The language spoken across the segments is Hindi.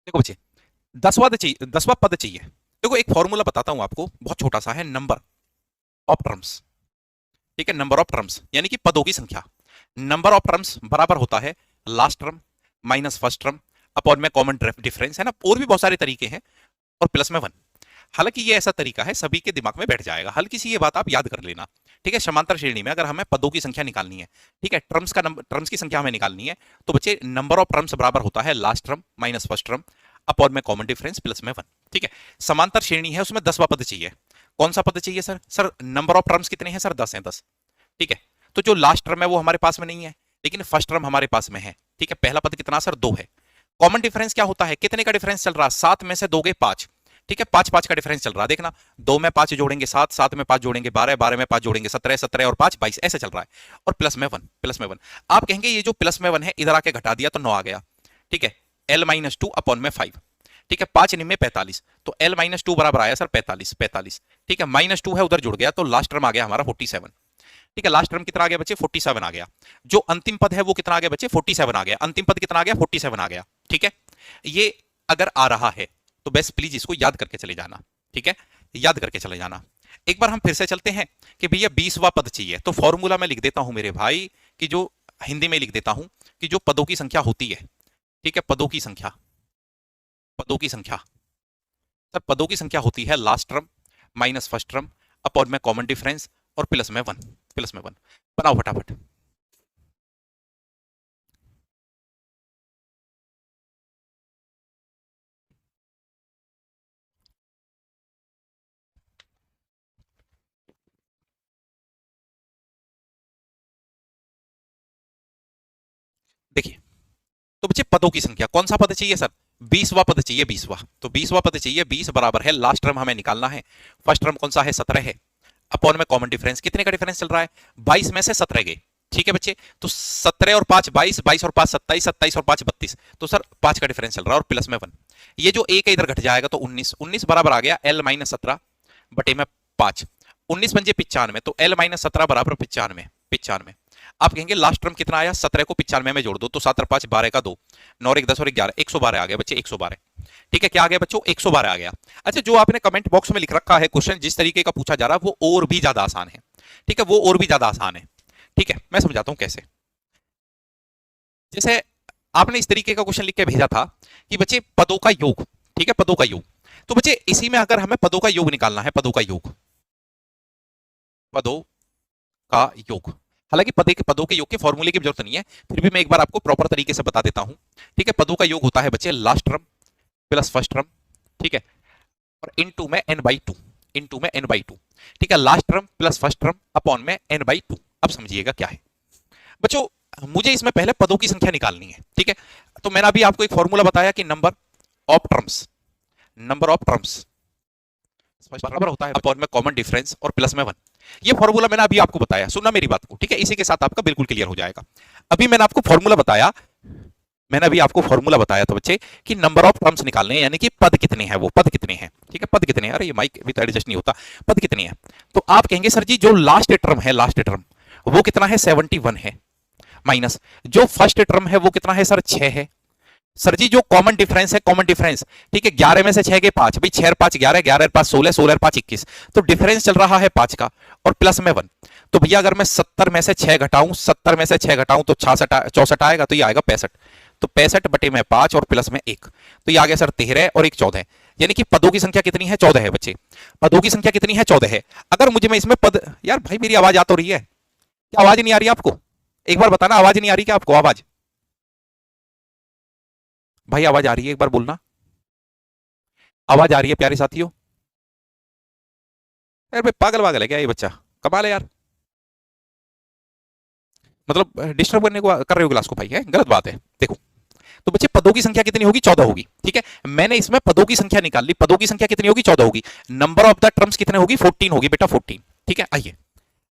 देखो बच्चे, 10वां पद चाहिए। देखो एक फॉर्मूला बताता हूं आपको, बहुत छोटा सा है, नंबर ऑफ टर्म्स। ठीक है, नंबर ऑफ टर्म्स यानी कि पदों की संख्या। नंबर ऑफ टर्म्स बराबर होता है last term minus first term upon में कॉमन डिफरेंस, है ना। और भी बहुत सारे तरीके हैं, और प्लस में 1। हालांकि ये ऐसा तरीका है, सभी के दिमाग में बैठ जाएगा, हल्की सी ये बात आप याद कर लेना। ठीक है, समांतर श्रेणी में अगर हमें पदों की संख्या निकालनी है, ठीक है, टर्म्स की संख्या हमें निकालनी है, तो बच्चे नंबर ऑफ टर्म्स बराबर होता है last term minus first term upon में कॉमन डिफरेंस प्लस में 1। ठीक है, समांतर श्रेणी है, उसमें 10वां पद चाहिए। कौन सा पद चाहिए sir? Sir number of terms कितने हैं सर? 10 हैं, 10। ठीक है, तो जो लास्ट टर्म है वो हमारे पास में नहीं है, लेकिन फर्स्ट टर्म हमारे पास में है। ठीक है, पहला पद कितना सर? 2 है। कॉमन डिफरेंस क्या होता है? कितने का डिफरेंस चल रहा है? 7 में से दोगे 5। ठीक है, 5 5 का डिफरेंस चल रहा है, देखना। 2 में 5 जोड़ेंगे 7, 7 में 5 जोड़ेंगे 12, 12 में 5 जोड़ेंगे 17, 17 और 5 22, ऐसे चल रहा है। और प्लस में 1, प्लस में 1। आप कहेंगे ये जो प्लस में 1 है इधर आके घटा दिया तो 9 आ गया। ठीक है, l-2 अपॉन में 5। ठीक है, 5 निम्न में 45, तो l-2 बराबर आया सर 45, 45। ठीक है, -2 है उधर जुड़ गया, तो लास्ट टर्म आ गया हमारा 47। ठीक है, लास्ट टर्म कितना आ गया बच्चे? 47 आ गया। जो अंतिम पद है वो कितना आ गया बच्चे? 47 आ गया। अंतिम पद कितना आ गया? 47 आ गया। ठीक है, ये अगर आ रहा है तो बस प्लीज इसको याद करके चले जाना। ठीक है, याद करके चले जाना। एक बार हम फिर से चलते हैं कि भैया 20वां पद चाहिए, तो फॉर्मूला मैं लिख देता हूं मेरे भाई, कि जो हिंदी में लिख देता हूं कि जो पदों की संख्या होती है, ठीक है, पदों की संख्या, पदों की संख्या, सर पदों की संख्या होती है last term minus first term upon में कॉमन डिफरेंस और प्लस में 1, प्लस में 1। बनाओ फटाफट। देखिए, तो बच्चे पदों की संख्या, कौन सा पद चाहिए सर? 20वां पद चाहिए, 20वां। तो 20वां पद चाहिए, 20 बराबर है लास्ट टर्म हमें निकालना है। फर्स्ट टर्म कौन सा है? 17 है। अपॉन में कॉमन डिफरेंस, कितने का डिफरेंस चल रहा है? 22 में से 17 गए। ठीक है बच्चे, तो 17 और 5 22, 22 और 5 27, 27 और 5 32, तो सर 5 का डिफरेंस चल रहा है और प्लस में 1। ये जो एक है इधर घट जाएगा तो 19, 19 बराबर आ गया l-17 बटे में 5। 19 पंजे 95, तो l-17 बराबर 95, 95। आप कहेंगे लास्ट टर्म कितना आया? 17 को 95 में जोड़ दो तो 7 और 5 12 का 2, 9 और 1 10 और 11, 112 आ गया बच्चे, 112। ठीक है, क्या आ गया बच्चों? 112 आ गया। अच्छा, जो आपने कमेंट बॉक्स में लिख रखा है क्वेश्चन जिस तरीके का पूछा जा रहा है वो और भी ज्यादा आसान है। ठीक है, वो और भी ज्यादा आसान है। ठीक है, मैं समझाता हूं कैसे। जैसे आपने इस तरीके का क्वेश्चन लिख के भेजा था कि बच्चे पदों का योग, ठीक है, पदों का योग। तो बच्चे इसी में अगर हमें पदों का योग निकालना है, पदों का योग, पदों का योग। हालांकि पदों के योग के फॉर्मूले की जरूरत नहीं है, फिर भी मैं एक बार आपको प्रॉपर तरीके से बता देता हूं। ठीक है, पदों का योग होता है बच्चे last term plus first term. ठीक है, और इनटू में n/2, इनटू में n/2। ठीक है, last term plus first term upon में n/2। अब समझिएगा क्या है बच्चों, मुझे इसमें पहले पदों की संख्या निकालनी है। ठीक है, तो मैंने अभी आपको एक फॉर्मूला बताया कि number of terms, number of terms बराबर होता है अपॉन में कॉमन डिफरेंस और प्लस में 1। ये फॉर्मूला मैंने अभी आपको बताया, सुनना मेरी बात को। ठीक है, इसी के साथ आपका बिल्कुल क्लियर हो जाएगा। अभी मैंने आपको फॉर्मूला बताया, मैंने अभी आपको फॉर्मूला बताया था बच्चे कि नंबर ऑफ टर्म्स निकालने हैं, यानी कि पद कितने हैं, वो पद कितने हैं। ठीक है, पद कितने हैं? अरे ये माइक भी तो एडजस्ट नहीं होता। पद कितने हैं? तो आप कहेंगे सर जी जो लास्ट टर्म है, लास्ट टर्म वो कितना है? 71 है। माइनस जो फर्स्ट टर्म है वो कितना है सर? 6 है। सर जी जो कॉमन डिफरेंस है, कॉमन डिफरेंस, ठीक है, 11 में से 6 के 5, भाई 6 और 5 11, 11 और 5 16, 16 और 5 21, तो डिफरेंस चल रहा है 5 का और प्लस में 1। तो भैया अगर मैं 70 में से 6 घटाऊं, 70 में से 6 घटाऊं तो 64 आएगा, तो ये आएगा 65। तो 65 बटे में 5 और प्लस में 1, तो ये आ गया सर 13 और 1 14। यानी कि पदों की संख्या कितनी है? 14 है बच्चे। पदों की संख्या कितनी है? 14 है। अगर मुझे मैं इसमें पद, यार भाई मेरी आवाज आ तो रही है, क्या आवाज नहीं आ रही है आपको? एक बार बताना, आवाज नहीं आ रही क्या आपको? आवाज, भाई आवाज आ रही है? एक बार बोलना, आवाज आ रही है प्यारे साथियों? यार भाई पागल वागल है क्या ये बच्चा? कमाल है यार, मतलब डिस्टर्ब करने को कर रहे हो क्लास को भाई, है गलत बात है। देखो, तो बच्चे पदों की संख्या कितनी होगी? 14 होगी। ठीक है, मैंने इसमें पदों की संख्या निकाल ली। पदों की संख्या कितनी होगी? 14 होगी। नंबर ऑफ द टर्म्स कितने होगी? 14 होगी बेटा, 14। ठीक है, आइए,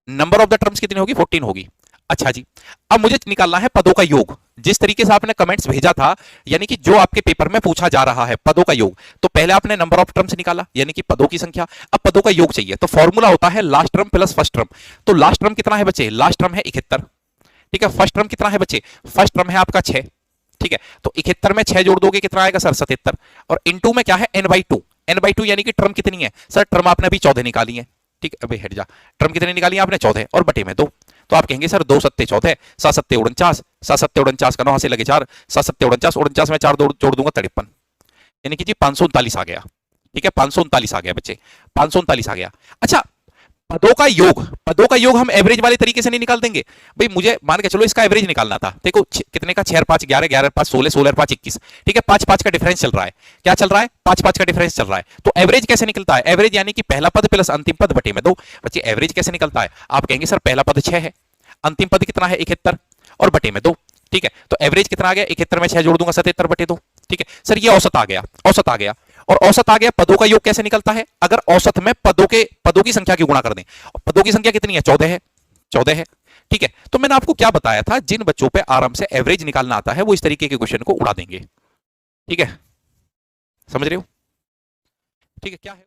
नंबर ऑफ द टर्म्स कितनी होगी? 14 होगी। अच्छा जी, अब मुझे निकालना है पदों का योग। जिस तरीके से आपने कमेंट्स भेजा था, यानी कि जो आपके पेपर में पूछा जा रहा है पदों का योग, तो पहले आपने नंबर ऑफ टर्म्स निकाला यानी कि पदों की संख्या, अब पदों का योग चाहिए, तो फॉर्मूला होता है last term plus first term. तो लास्ट टर्म कितना है बच्चे? लास्ट टर्म है 71। ठीक है, फर्स्ट टर्म कितना है बच्चे? फर्स्ट टर्म है आपका 6। ठीक है, तो 71 में 6 जोड़ दोगे कितना आएगा सर 77, और इनटू में क्या है n/2, n/2 यानी कि टर्म कितनी है सर, टर्म आपने अभी 14 निकाली है, ठीक है, अबे हट जा, टर्म कितनी निकाली है आपने 14 और बटे में 2, तो आप कहेंगे सर 2 सत्ते 14, 7 सत्ते 49, 7 सत्ते 49 का 9 से लगे 4, 7 सत्ते 49, 49 में 4 जोड़ दूंगा 53, यानी कि जी 539 आ गया, ठीक है, 539 आ गया बच्चे, 539 आ गया। अच्छा, पदों का योग हम एवरेज वाले तरीके से नहीं निकाल देंगे भाई, मुझे मान के चलो इसका एवरेज निकालना था, देखो कितने का 6 5 11 11 5 16 16 5 21, ठीक है, 5 5 का डिफरेंस चल रहा है, क्या चल रहा है 5 5 का डिफरेंस चल रहा है, तो एवरेज कैसे निकलता है, एवरेज यानी कि पहला पद प्लस अंतिम पद बटे में 2, बच्चे एवरेज कैसे निकलता है, आप कहेंगे सर पहला पद 6 है, अंतिम पद कितना है 71 और बटे में 2, ठीक है, तो एवरेज कितना आ गया 71 में 6 जोड़ दूंगा 77 बटे 2, ठीक है सर, ये औसत आ गया, औसत आ गया, और औसत आ गया, पदों का योग कैसे निकलता है, अगर औसत में पदों की संख्या की गुणा कर दें, पदों की संख्या कितनी है 14 है, 14 है, ठीक है, तो मैंने आपको क्या बताया था, जिन बच्चों पे आराम से एवरेज निकालना आता है वो इस तरीके के क्वेश्चन को उड़ा देंगे, ठीक है, समझ रहे हो, ठीक है, क्या है